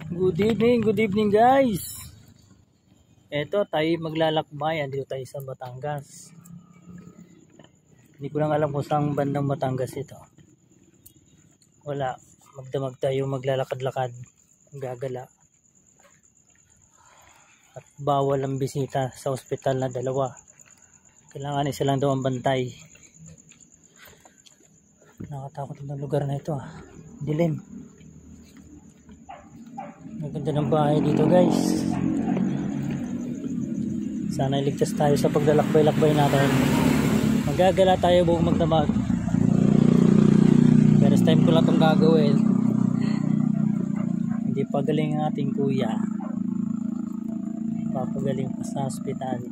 Good evening guys. Eto tayo maglalakbay, andito tayo sa Batangas. Hindi ko lang alam kung saan bandang Batangas ito. Wala, magdamag tayo maglalakad-lakad, gagala. At bawal ang bisita sa ospital na dalawa. Kailangan isa lang daw ang bantay. Nakatakot ng lugar na ito Dilim. Maganda ng bahay dito guys. Sana iligtas tayo sa paglalakbay-lakbay natin. Magagala tayo buong magdamag. First time ko lang itong gagawin. Hindi pa galing ang ating kuya. Papagaling pa sa hospital.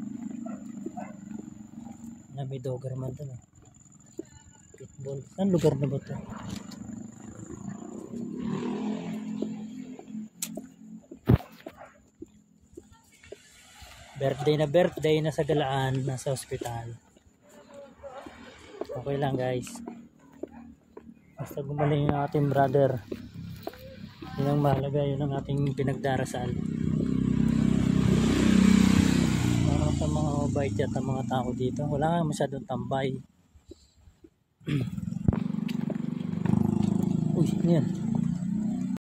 Na may Doberman doon Pitbull. Saan lugar na ba ito? Birthday na sa galaan, nasa ospital. Okay lang guys, basta gumaling yung ating brother, yun ang mahalaga, yun ang ating pinagdarasal. Para sa mga mabait at ang mga tao dito, wala nga masyadong tambay. Uy, yan